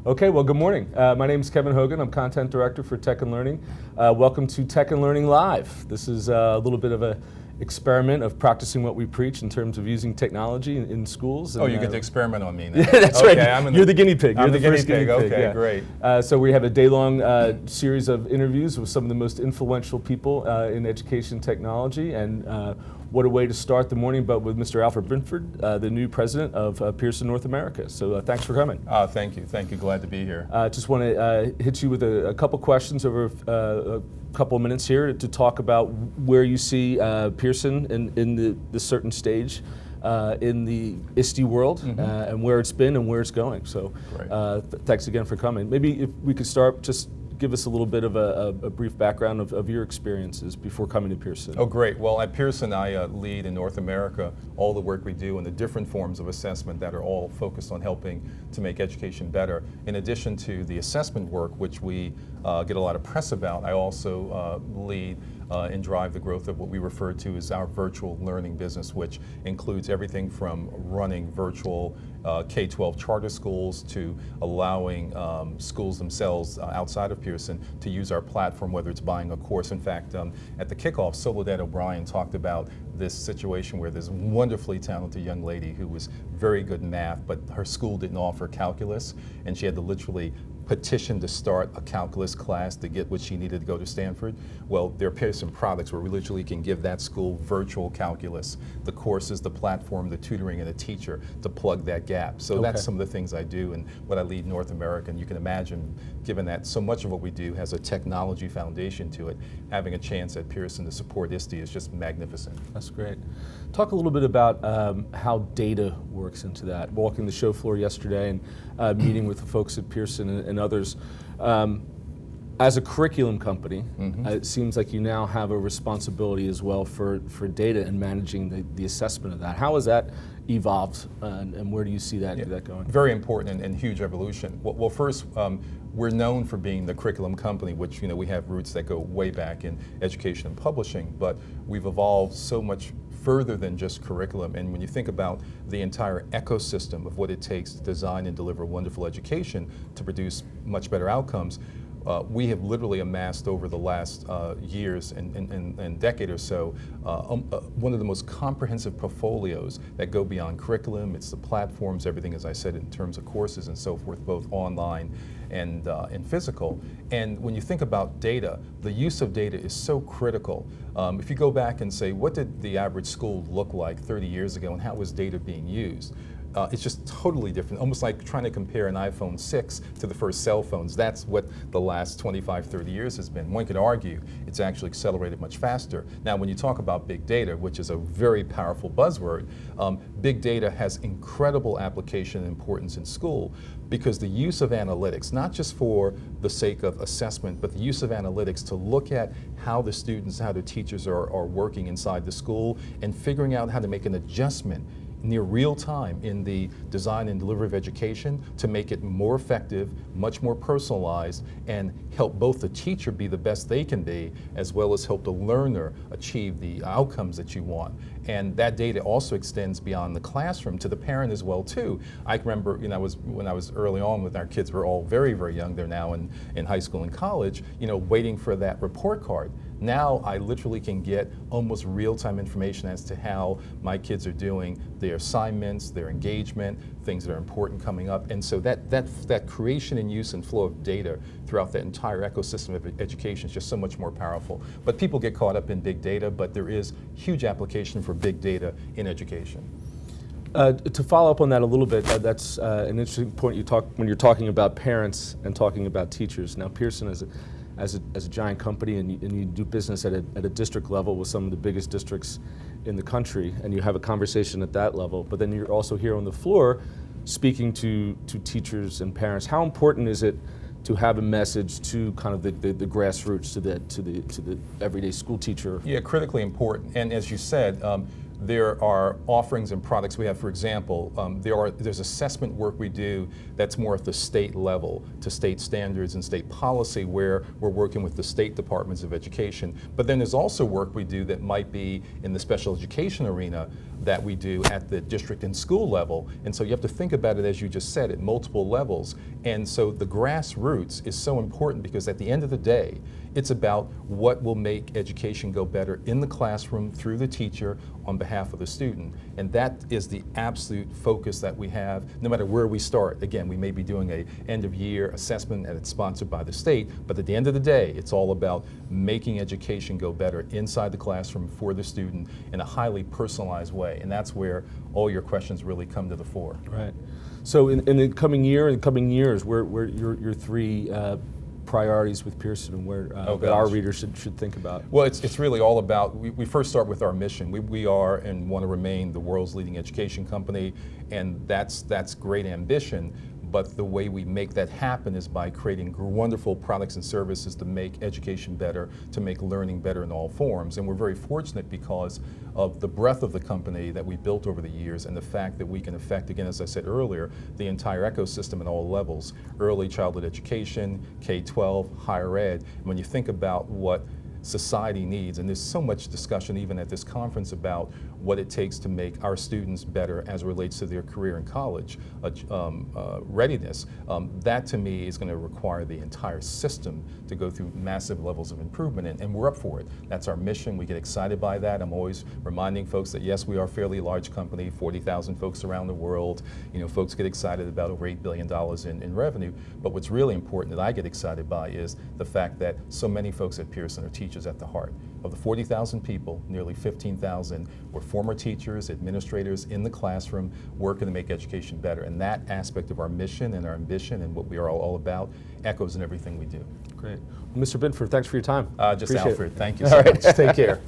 Okay, well, good morning. My name is Kevin Hogan. I'm Content Director for Tech and Learning. Welcome to Tech and Learning Live. This is a little bit of an experiment of practicing what we preach in terms of using technology in schools. And, you get to experiment on me now. That's okay, right. You're the guinea pig. I'm You're the first guinea pig. Okay, yeah. great. So we have a day-long series of interviews with some of the most influential people in education technology, and what a way to start the morning, but with Mr. Alfred Bindford, the new president of Pearson North America. So thanks for coming. Thank you, glad to be here. Just want to hit you with a couple questions over a couple of minutes here to talk about where you see Pearson in the certain stage in the ISTE world, and where it's been and where it's going. So thanks again for coming. Maybe if we could start, just give us a little bit of a brief background of your experiences before coming to Pearson. Oh, great. Well, at Pearson, I lead in North America all the work we do and the different forms of assessment that are all focused on helping to make education better. In addition to the assessment work, which we get a lot of press about, I also lead and drive the growth of what we refer to as our virtual learning business, which includes everything from running virtual K-12 charter schools to allowing schools themselves outside of Pearson to use our platform, whether it's buying a course. In fact, at the kickoff, Soledad O'Brien talked about this situation where this wonderfully talented young lady who was very good in math, but her school didn't offer calculus, and she had to literally petition to start a calculus class to get what she needed to go to Stanford. Well, there are Pearson products where we literally can give that school virtual calculus, the courses, the platform, the tutoring, and a teacher to plug that gap. So that's some of the things I do and what I lead North America. And you can imagine, given that so much of what we do has a technology foundation to it, having a chance at Pearson to support ISTE is just magnificent. That's great. Talk a little bit about how data works into that. Walking the show floor yesterday and meeting with the folks at Pearson and others. As a curriculum company, it seems like you now have a responsibility as well for data and managing the assessment of that. How has that evolved, and where do you see that going? Very important and huge evolution. Well, first, we're known for being the curriculum company, which we have roots that go way back in education and publishing, but we've evolved so much further than just curriculum. And when you think about the entire ecosystem of what it takes to design and deliver wonderful education to produce much better outcomes, we have literally amassed over the last years and decade or so one of the most comprehensive portfolios that go beyond curriculum. It's the platforms, everything, as I said, in terms of courses and so forth, both online and physical. And when you think about data, the use of data is so critical. If you go back and say, what did the average school look like 30 years ago and how was data being used? It's just totally different, almost like trying to compare an iPhone 6 to the first cell phones. That's what the last 25, 30 years has been. One could argue it's actually accelerated much faster. Now, when you talk about big data, which is a very powerful buzzword, big data has incredible application and importance in school because the use of analytics, not just for the sake of assessment, but the use of analytics to look at how the students, how the teachers are working inside the school and figuring out how to make an adjustment near real time in the design and delivery of education to make it more effective, much more personalized, and help both the teacher be the best they can be, as well as help the learner achieve the outcomes that you want. And that data also extends beyond the classroom to the parent as well too. I remember when I was early on with our kids, we're all very, very young, they're now in high school and college, waiting for that report card. Now I literally can get almost real-time information as to how my kids are doing, their assignments, their engagement, things that are important coming up. And so that creation and use and flow of data throughout that entire ecosystem of education is just so much more powerful. But people get caught up in big data, but there is huge application for big data in education. To follow up on that a little bit, that's an interesting point when you're talking about parents and talking about teachers. Now, Pearson as a giant company, and you do business at a district level with some of the biggest districts in the country, and you have a conversation at that level, but then you're also here on the floor speaking to teachers and parents. How important is it to have a message to kind of the grassroots, to the everyday school teacher? Yeah, critically important. And as you said, there are offerings and products we have. For example, there's assessment work we do that's more at the state level, to state standards and state policy, where we're working with the state departments of education. But then there's also work we do that might be in the special education arena that we do at the district and school level. And so you have to think about it, as you just said, at multiple levels. And so the grassroots is so important, because at the end of the day, it's about what will make education go better in the classroom through the teacher on behalf of the student. And that is the absolute focus that we have, no matter where we start. Again, we may be doing a end of year assessment and it's sponsored by the state, but at the end of the day, it's all about making education go better inside the classroom for the student in a highly personalized way. And that's where all your questions really come to the fore. Right. So in the coming year and coming years, where your three priorities with Pearson, and where that our readers should think about? Well, it's really all about, we first start with our mission. We are and want to remain the world's leading education company, and that's great ambition. But the way we make that happen is by creating wonderful products and services to make education better, to make learning better in all forms. And we're very fortunate because of the breadth of the company that we built over the years, and the fact that we can affect, again, as I said earlier, the entire ecosystem at all levels: early childhood education, K-12, higher ed. And when you think about what society needs, and there's so much discussion even at this conference about what it takes to make our students better as it relates to their career in college readiness, that to me is going to require the entire system to go through massive levels of improvement, and we're up for it. That's our mission. We get excited by that. I'm always reminding folks that yes, we are a fairly large company, 40,000 folks around the world. You know, folks get excited about over $8 billion in revenue, but what's really important that I get excited by is the fact that so many folks at Pearson are teachers at the heart. Of the 40,000 people, nearly 15,000 were former teachers, administrators in the classroom, working to make education better. And that aspect of our mission and our ambition and what we are all about echoes in everything we do. Great. Well, Mr. Bindford, thanks for your time. Just Appreciate Alfred, it. thank you so much. Take care.